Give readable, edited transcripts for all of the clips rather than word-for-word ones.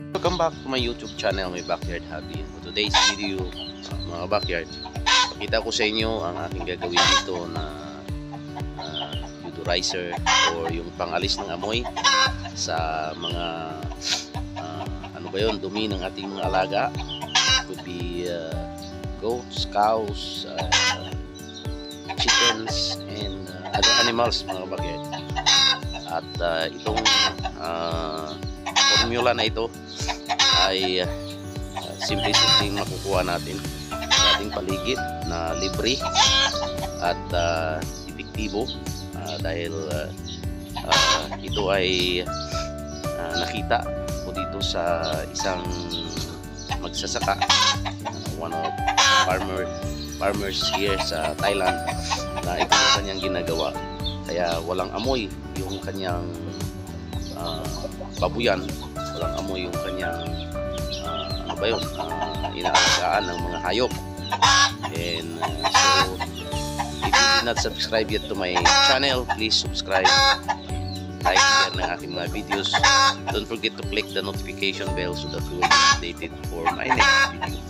Welcome back to my YouTube channel, My Backyard Hobby. For today's video, mga backyard, pakita ko sa inyo ang aking gagawin dito na deodorizer or yung pangalis ng amoy sa mga ano ba yun, dumi ng ating mga alaga. Could be goats, cows, chickens, and other animals, mga backyard. At itong formula na ito ay simple-simple makukuha natin sa ating paligid na libre at epektibo dahil ito ay nakita ko dito sa isang magsasaka, one of farmers here sa Thailand, na ito ang kanyang ginagawa. Kaya walang amoy yung kanyang babuyan, walang amoy yung kanyang ano ba yun, inaalagaan ng mga hayop. And so if you did not subscribe yet to my channel, please subscribe, like, share ng aking mga videos. Don't forget to click the notification bell so that you will be updated for my next video.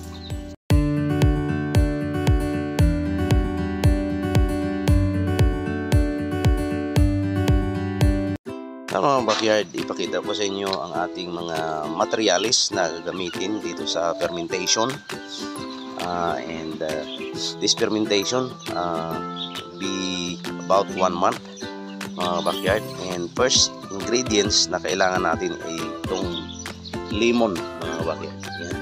Mga backyard, ipakita ko sa inyo ang ating mga materialis na gagamitin dito sa fermentation, and this fermentation be about 1 month, mga backyard. And first ingredients na kailangan natin ay itong lemon, mga backyard. Yan.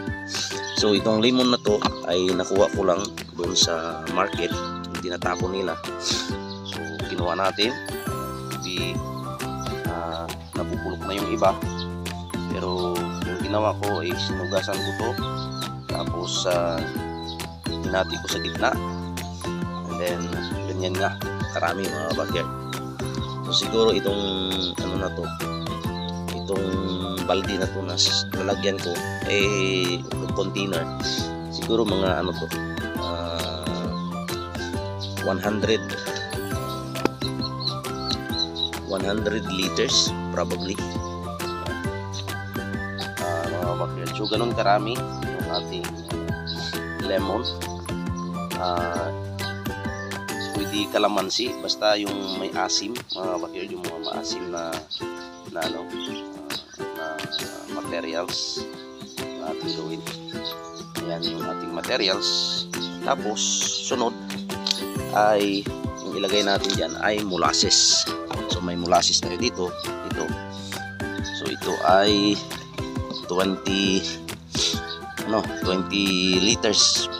So itong lemon na to ay nakuha ko lang doon sa market, hindi natapon nila. So ginawa natin, nabubulok na yung iba, pero yung ginawa ko ay sinugasan ko to, tapos hinati ko sa gitna, and then ganyan nga karami, mga backyard. So siguro itong ano na to, itong balde na to na lalagyan ko container, siguro mga ano to, 100 liters probably, mga backyard. So ganun karami yung ating lemon. Pwede kalamansi, basta yung may asim, mga backyard, yung mga maasim na materials na ating gawin. Ayan yung ating materials. Tapos sunod ay yung ilagay natin dyan ay molasses. So may molasses tayo dito. So ito ay 20 liters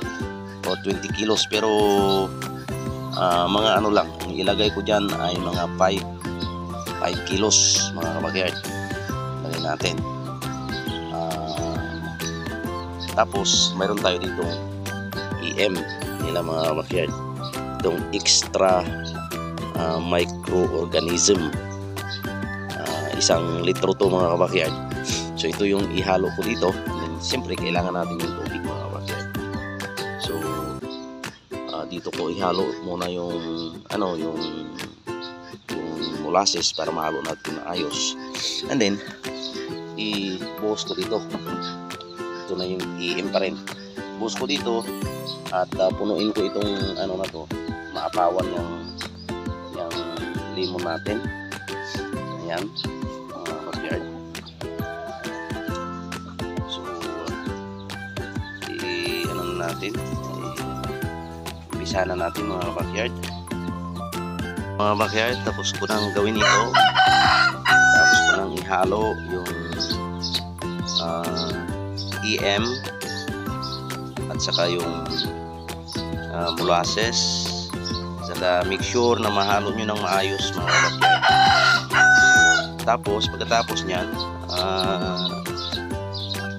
o 20 kilos, pero mga ano lang, ang ilagay ko dyan ay mga 5 kilos, mga backyard. Lagay natin. Tapos mayroon tayo dito EM nila, mga backyard, itong extra microorganism, 1 litro to, mga backyard. So ito yung ihalo ko dito, and then siyempre kailangan natin yung tubig, mga backyard. So dito ko ihalo muna yung molasses para mahalo natin na ayos, and then ibuhos ko dito. Ito na yung EM pa rin, buhos ko dito at punuin ko itong ano na to, maapawan yung lemon natin. Ayan, mga backyard. So ano na natin, umpisa na natin, mga backyard. Tapos ko nang gawin ito, tapos ko nang ihalo yung EM at saka yung molasses. Saka make sure na mahalo nyo ng maayos, mga backyard. Tapos pagkatapos nyan,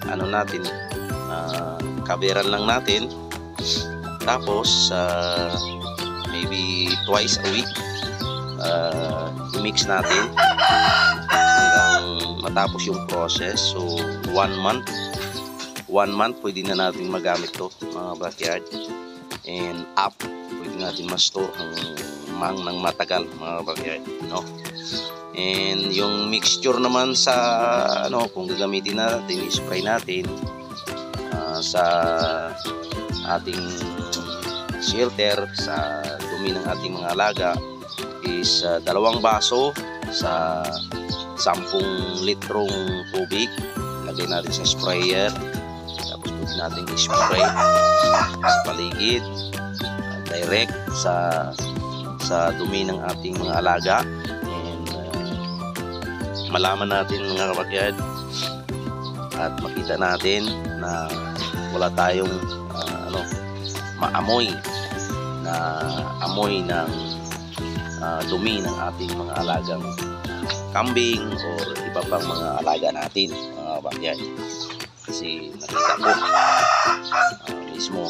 ano natin, kaberan lang natin. Tapos maybe twice a week i-mix natin hanggang matapos yung process. So 1 month pwede na natin magamit to, mga backyard, and up pwede natin ma-store ng matagal, mga backyard, no? And yung mixture naman sa kung gagamitin natin, spray natin sa ating shelter, sa dumi ng ating mga alaga is 2 baso sa 10 litrong tubig. Lagay natin sa sprayer, tapos pwede natin i-spray sa paligid, direct sa dumi ng ating mga alaga. And malaman natin mga kabakyard at makita natin na wala tayong maamoy na amoy ng dumi ng ating mga alagang kambing or iba pang mga alaga natin, mga kabakyard. Kasi nakita ko mismo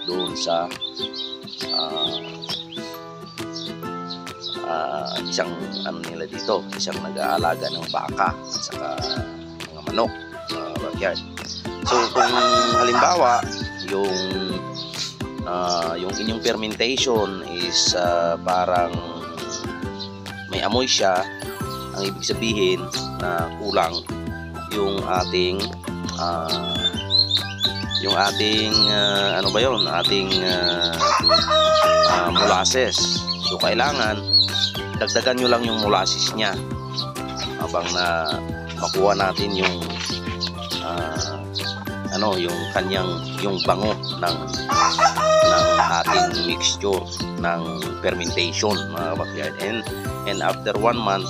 doon sa isang nila dito, isang nag-aalaga ng baka at saka mga manok, mga kabakyard. So kung halimbawa yung inyong fermentation is parang may amoy siya, ang ibig sabihin na kulang yung ating molasses. So kailangan dagdagan nyo lang yung molasses niya habang na makuha natin yung yung bango ng ating mixture ng fermentation, mga kabakyard. And after 1 month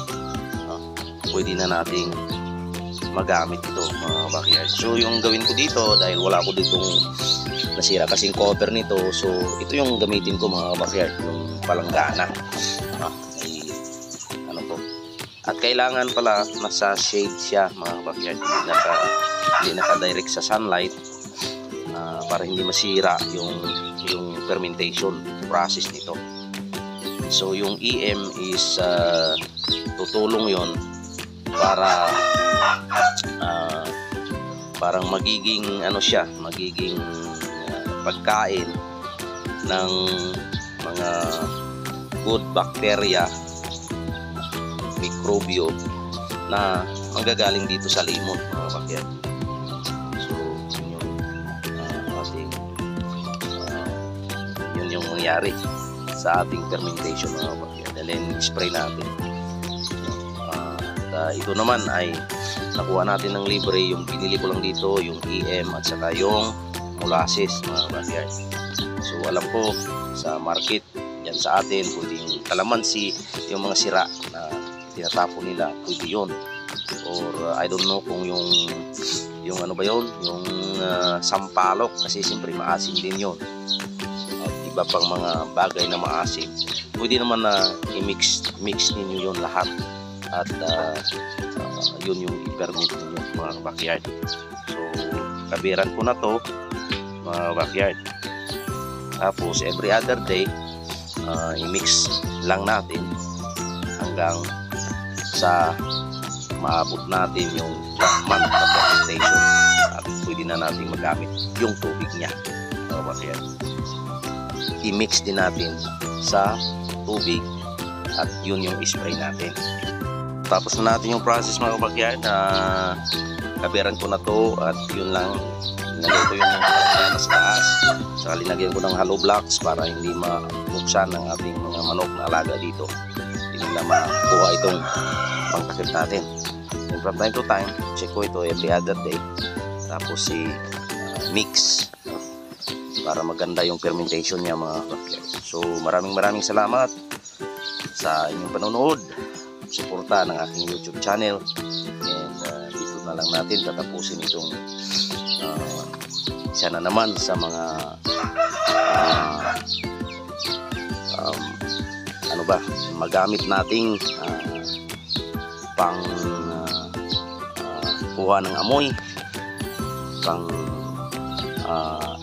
pwede na nating magamit ito, mga kabakyard. So yung gawin ko dito, dahil wala ko ditong nasira kasing cover nito, so ito yung gamitin ko, mga kabakyard, yung palanggana. At kailangan pala nasa shade siya, mga kabakyard, hindi naka-direct sa sunlight para hindi masira yung fermentation process nito. So yung EM is tutulong yon para parang magiging magiging pagkain ng mga good bacteria, mikrobyo na manggagaling dito sa limon, mga kabakyard. So yun yung mangyari sa ating fermentation, mga kabakyard. And then spray natin. Ito naman ay nakuha natin ng libre, yung pinili ko lang dito yung EM at saka yung molasses, mga kabakyard. So alam ko sa market yan sa atin pwedeng kalamansi, yung mga sira na tinatapon nila, pwede yun. Or I don't know kung yung sampalok, kasi siyempre maasim din yun. At iba pang mga bagay na maasim, pwede naman na i-mix ninyo yun lahat. At yun yung i-permit ninyo, mga backyard. So kabiran ko na to, mga backyard. Tapos every other day i-mix lang natin hanggang sa maabot natin yung 1 month na fermentation at pwede na natin magamit yung tubig niya, mga kabakyard. I-mix din natin sa tubig at yun yung spray natin. Tapos na natin yung process, mga kabakyard. Kabiran ko na to at yun lang, nilagay ko yung palanggana sa taas, saka linagyan ko ng hollow blocks para hindi mabuksan ng ating mga manok na alaga dito, hindi na makuha itong pangtakip natin. And from time to time, check ko ito every other day, tapos mix para maganda yung fermentation niya, mga kabakyard. So maraming salamat sa inyong panonood, suporta ng aking YouTube channel. And dito na lang natin tatapusin itong isa na naman sa mga magamit nating pang kuha ng amoy, pang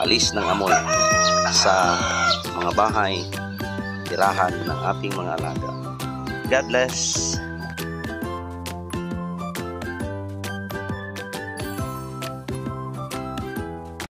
alis ng amoy sa mga bahay, tirahan ng ating mga alaga. God bless.